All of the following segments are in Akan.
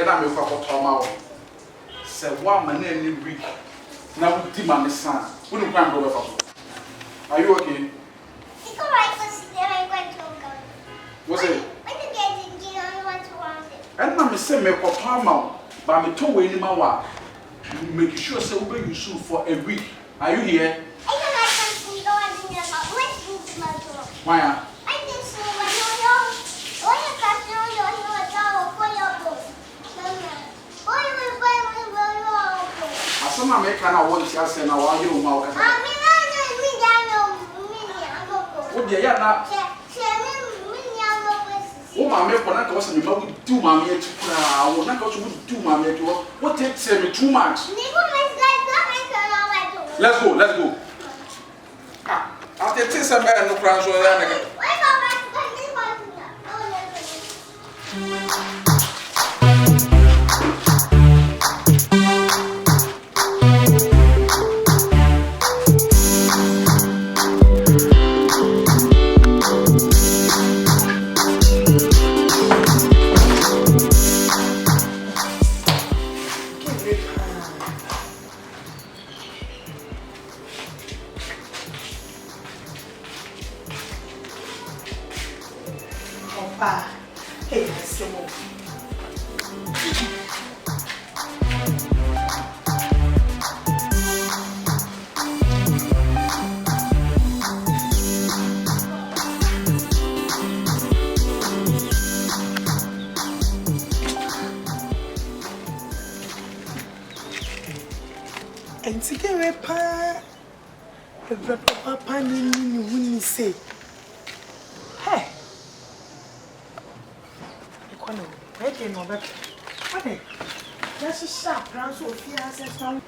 na me kwa kotoma wo se wa ma na ni week na wuti ma me san wonu kwa ndo be fa are you okay? It's alright for I went to go. What's it? When you get in, you don't want to want it. And na me say me kotoma ba me to we ni ma wa make sure say we use for a week. Are you here? I don't like something going in your mouth. Let's do the motor. Why? I think so. I don't know. Oh, you got to know what's all for your book. Asama me kana won ti ase na wa yo ma o kasa. Me down O de ya na. O ma me ko na ka wose me ma wo du ma me ati kura wo na ka wose wo du ma me ati wo. What take say me too much? Let's go. Ah, after take some better no kura so ya na. Hey, Simo. And to get a pa, the papa ni say, hey. Where do you know that? What? That's a sharp round of fears and some.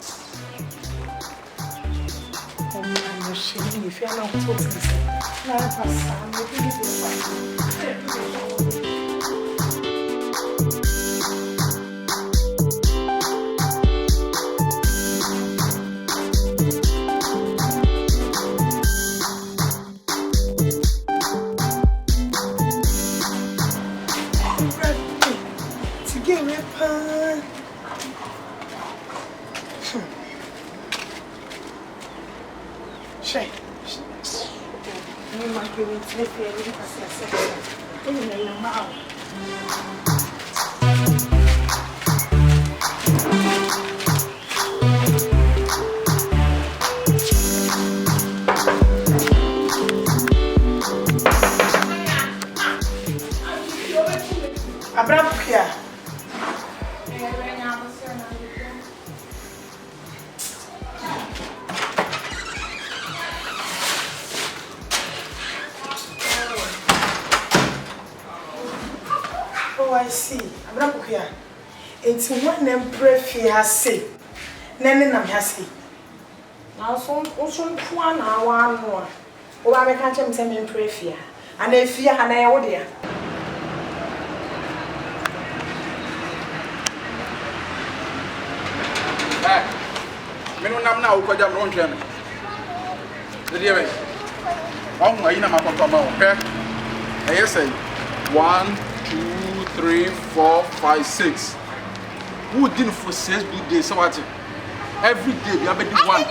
Oh, man, shame if you're not talking. I'm looking at this. Oh, I see. I'm not here. It's one name prefer has say. Nene nam has say. Now some one more. Oh, I can't tell me some prefer. And if you are an idea. Me no nam na wo kwaja me won hwe me. De die we. Wa hu ayi na makotoma wo pe. E yes 1 2 3 4 5 6. Who did for 6 good days so what? Every day we have been one.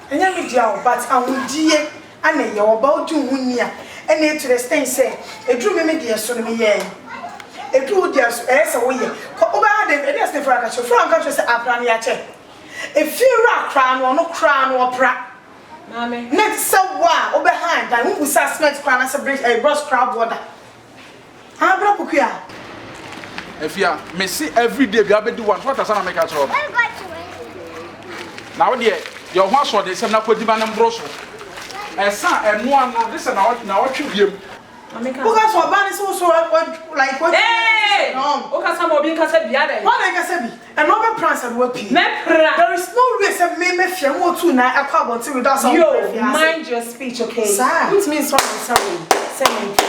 And you media but I will die and you about to hunia and it to the stain say a drew me dear son me yen. A drew dear as a way. Over the that's the Frank say Aprania check. If you rock crown or no crown or bra. Mammy, next so wow behind and who suspect crown as a bridge a brush crowd water. How about Pukia? If you are me see every day we have been one. What does I make a trouble? Now dear, your horse or the same na kwadi ba na mbroso. Esa enu ano this na what you because for ban is also like what hey no o kasa mo bi kasa bia dey what like kasa bi and no be plans and work there is no way say me fia mo too na akwa about without some mind your speech okay which means sorry say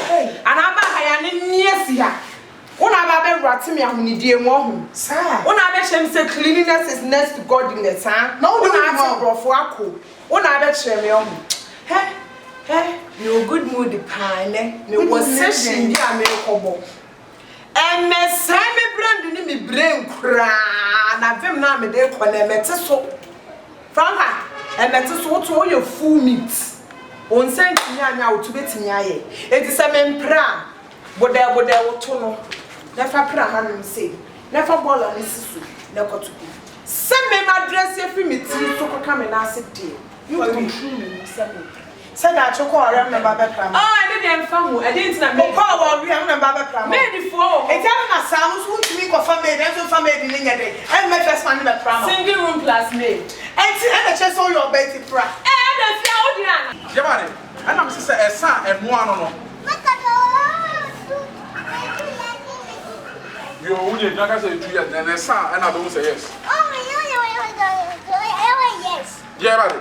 hey and aba haya ne niesia una ba be rati me ahunidie mo ho sir una be shem say cleanliness is next to godliness no una ati brofo ako una be kire me ho hey, no good mood pine. No was session ya me kobo. and me say me brand ni me brain kra na vem na me de ko na me te so Franka and me te so to your full meat on sent nya wo to betimi aye enti se me mpra boda wo to no na fa pra hanom say na fa bola ni sisu na koto se me madress e fi me ti so ko ka me na ase de you control me se me Said that you call a member of Pram. oh I didn't family I didn't know me Power we have member of Pram. made before It's not sounds who to me of family and so family in the day. And my first man in the Pram. single room plus maid And see the chest on your bed Pram. the field Jabari, and I'm sister a son and one no. You only not say 2 years, then a son and I don't say yes. Yes. Jabari.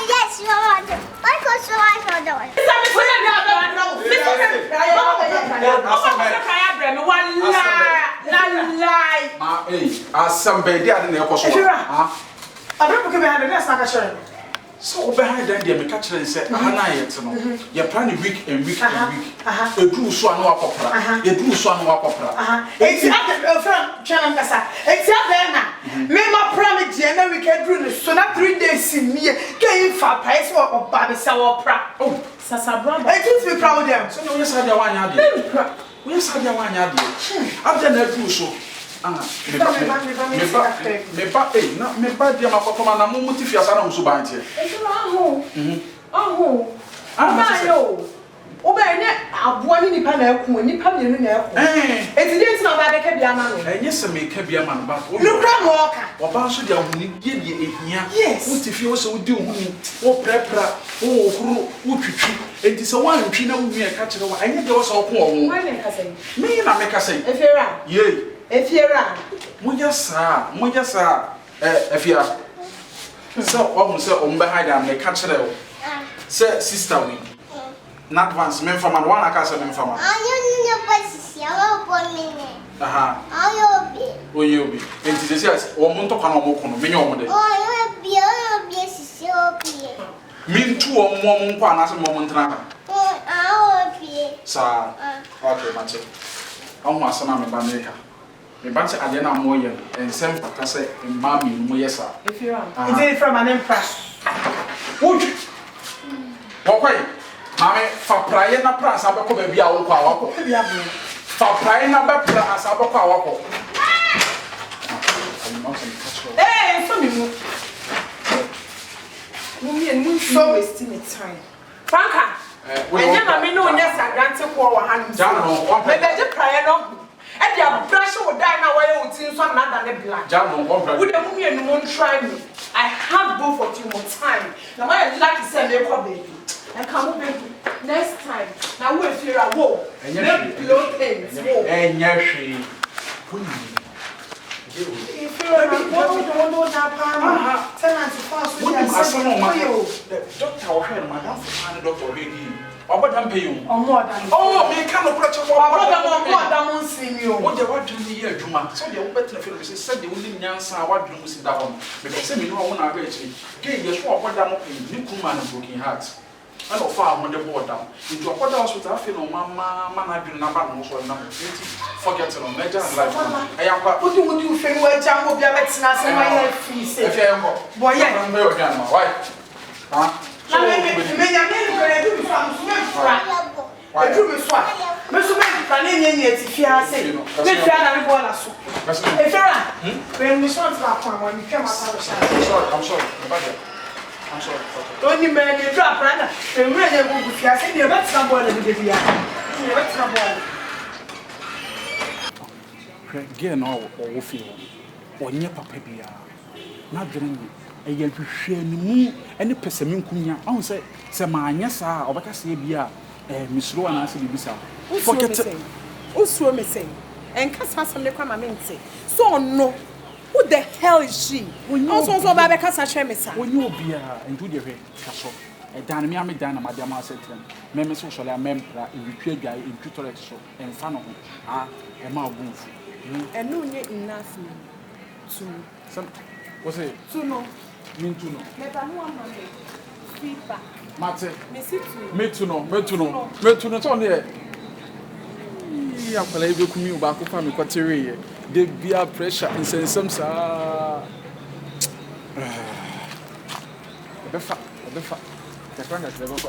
Yes, you want to. I go so I know the way. Ma, as somebody I didn't know. I don't think behind the next national. So behind that, they catch and say, you're planning week and week and week. A true swan or opera. A true swan or opera. It's a friend, Chanangasa. It's a banner. May my promise, and we can do this. So not 3 days in me. Can you for price or Bobby Sour Pra? Oh, Sasa brother. I think we proud of them. So no, yes, I don't want you. Yes, I don't want you. I've done a true so. Me ba dia makoko na mo mutifia sana musubantie. Ayo. Oba ene aboa ni nipa na eku, nipa mienu na eku. Enti dey nti na ba beka bia ma no. Enye se me ka bia ma no ba. No kra mo oka. Oba so dia huni die ehia. Yes. Mutifia wo se wo di huni, wo prepra, wo huru, wo twitwi. Enti se wan twi na wo nua ka kire wo. Enye de wo se wo ko wo. Why na ka say? Me na me ka say. Efiera. Ye. Efiera. Moja sa efia. So o mo se o mbe hide am me ka kire wo. Se sister we. Na advance men from one akasa men from. Aha. Oyobi. Enti se se o mo ntokwa na o mo kono menye o mo de. Min tu o mo nkwa na se mo ntana. Sa. Okay, mache. Awu asana me ba America. Me ba se ade na mo ye ensem pata se mma mi mo yesa. Efiera. It's from an empress. Wood. Wokwai. Mame fa praye na pra sa be ko ba bia wo kwa wako. Fa praye na be pra sa be kwa wako. So me mu. Mu so waste me time. Franka. Enye na me no nya sagrante ko wo hanum. Me beje praye no. E dia brush wo die na why wo tin so na da ne black. Jano wo bra. Wo de mu mienu won try me. I have both of you more time. Now why like to say me ko baby. And come baby. Next time. Now we fear a wo. Enye blow things. Enye hwe. Kuni. If you're don't know that palm, tenants fast with the doctor or her, madam, and doctor already. Or what I'm paying? Or more than me cannot put what see you. What the what do you hear, Juma? So the better film said the only Yansa, what do you sit down? Because you know, I bet you. Gay, you swap what I'm in, you come and broken hearts. I don't far on the board down. Into a quarter house with a film, Mamma, man, I've been number number 20. Forget on major life. I am what do you think where Jambo be a medicine as my head free? If you are boy, why? Huh? I do this one. Mr. Planning yet if you are saying, let's try to go on a soup. If you're when we saw that when we came out, I'm sorry. I'm sorry. Only man you drop rather. And when you go with your senior, that's not one of the video. That's not one. Again, all feel. Or near papa bia. Not dreaming. A yell to share me any persimmon cunya. I say, Samanya, sir, or better say, Bia, Miss Rowan answer the Bisa. Forget it. Also, missing. And Cass has some come and say. So, no. Who the hell is she? Also, so Babeka Sashemisa. When you be and do the castle. A dynamic dynamic, Madame said to them. Member social member in the guy in tutorate show and fan of a mouth booth. And no, enough to some. What's it? To know. Mean to know. Never one Monday. Feedback. Mate. Me to know. Me to know. On there. see akwala ebe kumi ba ko fa me kwatere ye de bia pressure insensem sa obefa takwana tebe ko